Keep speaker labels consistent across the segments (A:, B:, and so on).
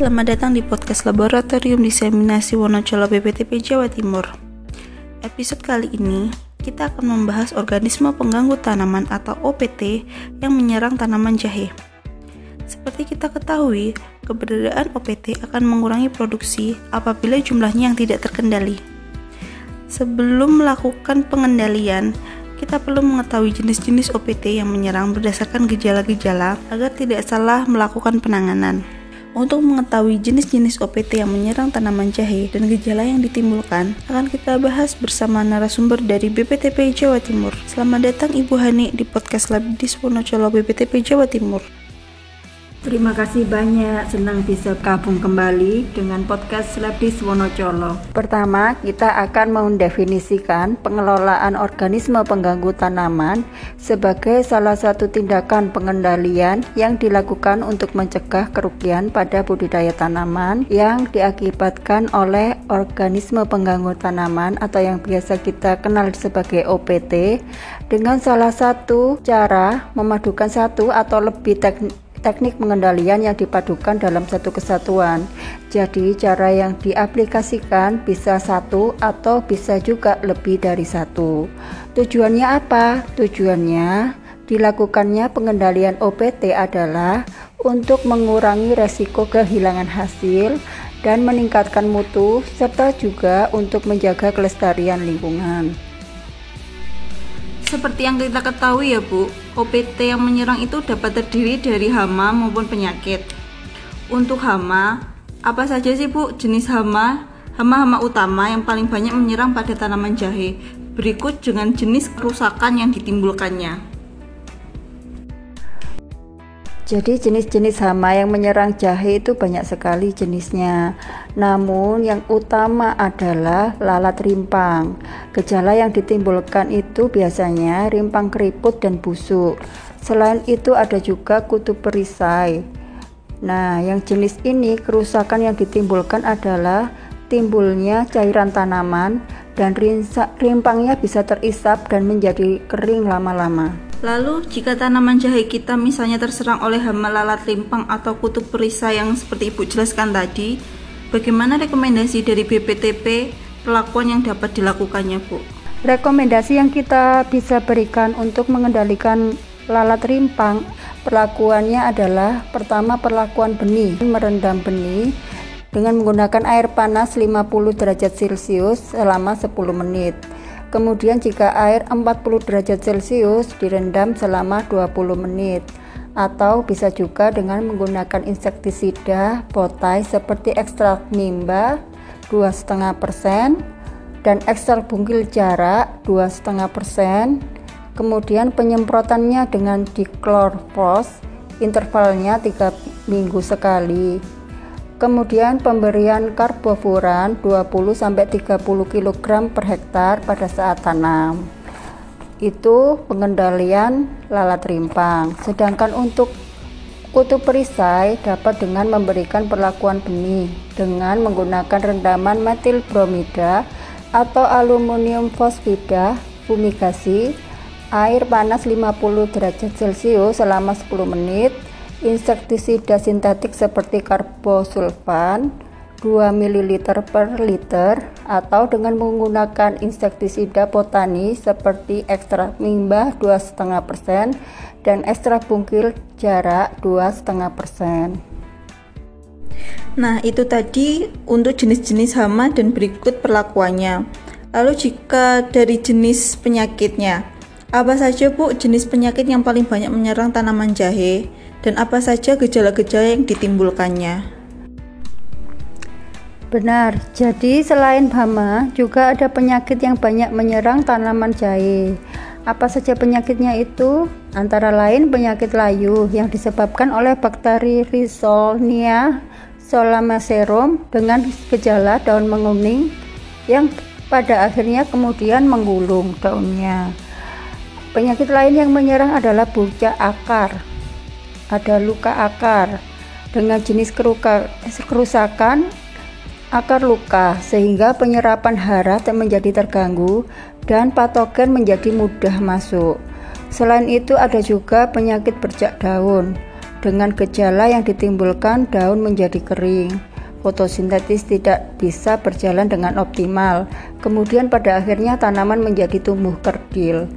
A: Selamat datang di podcast Laboratorium Diseminasi Wonocolo BPTP Jawa Timur. Episode kali ini, kita akan membahas organisme pengganggu tanaman atau OPT yang menyerang tanaman jahe. Seperti kita ketahui, keberadaan OPT akan mengurangi produksi apabila jumlahnya yang tidak terkendali. Sebelum melakukan pengendalian, kita perlu mengetahui jenis-jenis OPT yang menyerang berdasarkan gejala-gejala agar tidak salah melakukan penanganan. Untuk mengetahui jenis-jenis OPT yang menyerang tanaman jahe dan gejala yang ditimbulkan, akan kita bahas bersama narasumber dari BPTP Jawa Timur. Selamat datang Ibu Hani di podcast Labdis Wonocolo BPTP Jawa Timur.
B: Terima kasih banyak, senang bisa gabung kembali dengan podcast Labdis Wonocolo. Pertama, kita akan mendefinisikan pengelolaan organisme pengganggu tanaman sebagai salah satu tindakan pengendalian yang dilakukan untuk mencegah kerugian pada budidaya tanaman yang diakibatkan oleh organisme pengganggu tanaman atau yang biasa kita kenal sebagai OPT, dengan salah satu cara memadukan satu atau lebih teknik pengendalian yang dipadukan dalam satu kesatuan. Jadi cara yang diaplikasikan bisa satu atau bisa juga lebih dari satu. Tujuannya apa? Tujuannya dilakukannya pengendalian OPT adalah untuk mengurangi resiko kehilangan hasil dan meningkatkan mutu, serta juga untuk menjaga kelestarian lingkungan.
A: Seperti yang kita ketahui ya Bu, OPT yang menyerang itu dapat terdiri dari hama maupun penyakit. Untuk hama, apa saja sih Bu jenis hama? Hama-hama utama yang paling banyak menyerang pada tanaman jahe. Berikut dengan jenis kerusakan yang ditimbulkannya.
B: Jadi jenis-jenis hama yang menyerang jahe itu banyak sekali jenisnya. Namun yang utama adalah lalat rimpang. Gejala yang ditimbulkan itu biasanya rimpang keriput dan busuk. Selain itu ada juga kutu perisai. Nah, yang jenis ini kerusakan yang ditimbulkan adalah timbulnya cairan tanaman dan rimpangnya bisa terisap dan menjadi kering lama-lama.
A: Lalu, jika tanaman jahe kita misalnya terserang oleh hama lalat rimpang atau kutu perisai yang seperti Ibu jelaskan tadi, bagaimana rekomendasi dari BPTP perlakuan yang dapat dilakukannya, Bu?
B: Rekomendasi yang kita bisa berikan untuk mengendalikan lalat rimpang, perlakuannya adalah pertama perlakuan benih, merendam benih dengan menggunakan air panas 50 derajat Celcius selama 10 menit. Kemudian jika air 40 derajat Celcius direndam selama 20 menit. Atau bisa juga dengan menggunakan insektisida potai seperti ekstrak nimba 2,5% dan ekstrak bungkil jarak 2,5%. Kemudian penyemprotannya dengan diklorvos, intervalnya 3 minggu sekali. Kemudian pemberian karbofuran 20-30 kg per hektar pada saat tanam. Itu pengendalian lalat rimpang. Sedangkan untuk kutu perisai dapat dengan memberikan perlakuan benih dengan menggunakan rendaman metil bromida atau aluminium fosfida, fumigasi, air panas 50 derajat Celcius selama 10 menit, insektisida sintetik seperti karbosulfan 2 ml per liter atau dengan menggunakan insektisida botani seperti ekstrak nimba 2,5% dan ekstrak bungkil jarak 2,5%.
A: Nah, itu tadi untuk jenis-jenis hama dan berikut perlakuannya. Lalu jika dari jenis penyakitnya, apa saja Bu jenis penyakit yang paling banyak menyerang tanaman jahe? Dan apa saja gejala-gejala yang ditimbulkannya?
B: Benar, jadi selain hama juga ada penyakit yang banyak menyerang tanaman jahe. Apa saja penyakitnya itu? Antara lain penyakit layu yang disebabkan oleh bakteri Rhizolnia solanacearum dengan gejala daun menguning yang pada akhirnya kemudian menggulung daunnya. Penyakit lain yang menyerang adalah buca akar. Ada luka akar dengan jenis kerusakan akar luka sehingga penyerapan hara menjadi terganggu dan patogen menjadi mudah masuk. Selain itu ada juga penyakit bercak daun. dengan gejala yang ditimbulkan daun menjadi kering. Fotosintesis tidak bisa berjalan dengan optimal. Kemudian pada akhirnya tanaman menjadi tumbuh kerdil.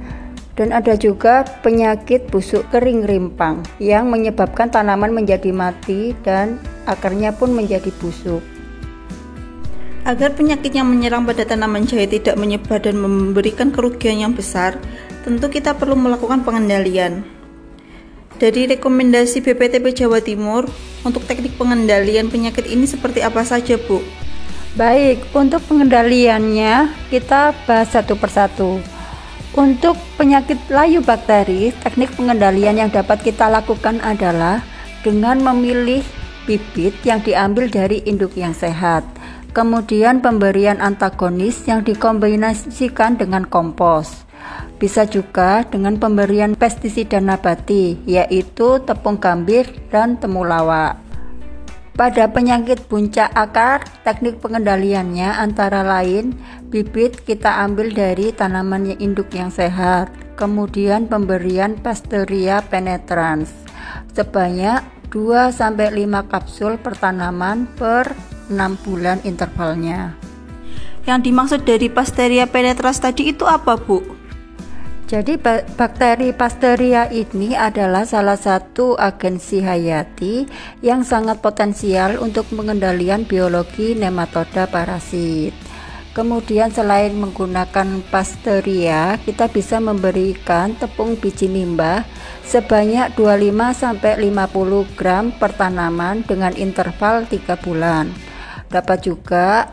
B: Dan ada juga penyakit busuk kering rimpang yang menyebabkan tanaman menjadi mati dan akarnya pun menjadi busuk.
A: Agar penyakit yang menyerang pada tanaman jahe tidak menyebar dan memberikan kerugian yang besar, tentu kita perlu melakukan pengendalian. Dari rekomendasi BPTP Jawa Timur, untuk teknik pengendalian penyakit ini seperti apa saja, Bu?
B: Baik, untuk pengendaliannya kita bahas satu persatu. Untuk penyakit layu bakteri, teknik pengendalian yang dapat kita lakukan adalah dengan memilih bibit yang diambil dari induk yang sehat, kemudian pemberian antagonis yang dikombinasikan dengan kompos. Bisa juga dengan pemberian pestisida nabati, yaitu tepung gambir dan temulawak. Pada penyakit buncak akar, teknik pengendaliannya antara lain bibit kita ambil dari tanaman induk yang sehat, kemudian pemberian Pasteurella penetrans sebanyak 2-5 kapsul per tanaman per 6 bulan intervalnya.
A: Yang dimaksud dari Pasteurella penetrans tadi itu apa, Bu?
B: Jadi bakteri Pasteurella ini adalah salah satu agensi hayati yang sangat potensial untuk pengendalian biologi nematoda parasit. Kemudian selain menggunakan Pasteurella, kita bisa memberikan tepung biji limbah sebanyak 25-50 gram per tanaman dengan interval 3 bulan. Dapat juga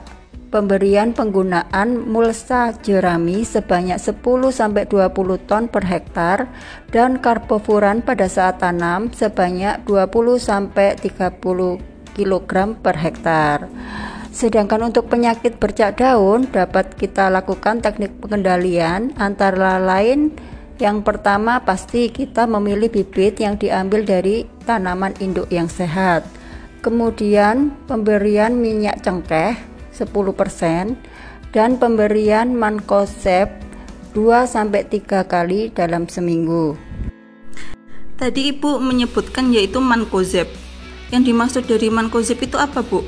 B: pemberian penggunaan mulsa jerami sebanyak 10-20 ton per hektar dan karbofuran pada saat tanam sebanyak 20-30 kg per hektar. Sedangkan untuk penyakit bercak daun dapat kita lakukan teknik pengendalian antara lain yang pertama pasti kita memilih bibit yang diambil dari tanaman induk yang sehat. Kemudian pemberian minyak cengkeh 10% dan pemberian mancozeb 2-3 kali dalam seminggu.
A: Tadi Ibu menyebutkan yaitu mancozeb. Yang dimaksud dari mancozeb itu apa, Bu?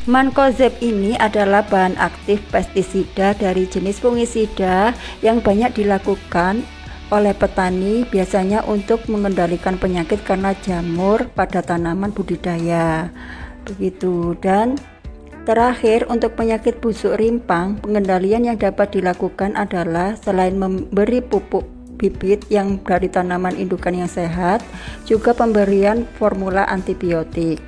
B: Mancozeb ini adalah bahan aktif pestisida dari jenis fungisida yang banyak dilakukan oleh petani biasanya untuk mengendalikan penyakit karena jamur pada tanaman budidaya. Begitu. Dan terakhir, untuk penyakit busuk rimpang, pengendalian yang dapat dilakukan adalah selain memberi pupuk bibit yang dari tanaman indukan yang sehat, juga pemberian formula antibiotik.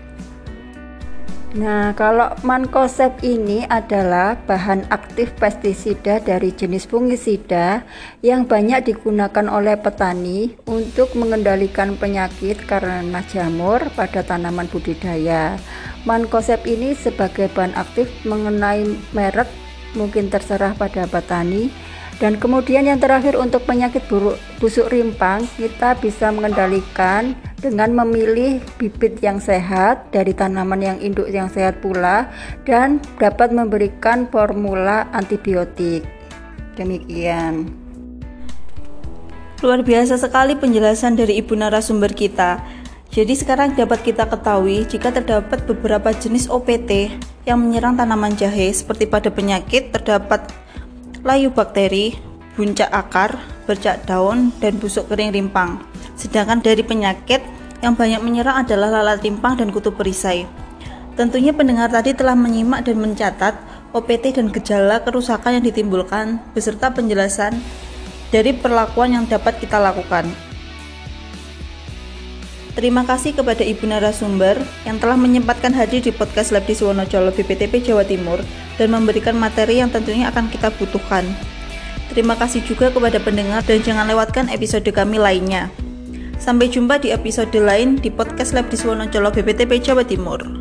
B: Nah, kalau mancozeb ini adalah bahan aktif pestisida dari jenis fungisida yang banyak digunakan oleh petani untuk mengendalikan penyakit karena jamur pada tanaman budidaya. Mancozeb ini sebagai bahan aktif mengenai merek mungkin terserah pada petani. Dan kemudian yang terakhir untuk penyakit busuk rimpang, kita bisa mengendalikan dengan memilih bibit yang sehat dari tanaman yang induk yang sehat pula dan dapat memberikan formula antibiotik. Demikian.
A: Luar biasa sekali penjelasan dari Ibu narasumber kita. Jadi sekarang dapat kita ketahui jika terdapat beberapa jenis OPT yang menyerang tanaman jahe seperti pada penyakit terdapat layu bakteri, buncak akar, bercak daun, dan busuk kering rimpang. Sedangkan dari penyakit yang banyak menyerang adalah lalat rimpang dan kutu perisai. Tentunya pendengar tadi telah menyimak dan mencatat OPT dan gejala kerusakan yang ditimbulkan beserta penjelasan dari perlakuan yang dapat kita lakukan. Terima kasih kepada Ibu narasumber yang telah menyempatkan hadir di podcast Labdis Wonocolo BPTP Jawa Timur dan memberikan materi yang tentunya akan kita butuhkan. Terima kasih juga kepada pendengar dan jangan lewatkan episode kami lainnya. Sampai jumpa di episode lain di podcast Labdis Wonocolo BPTP Jawa Timur.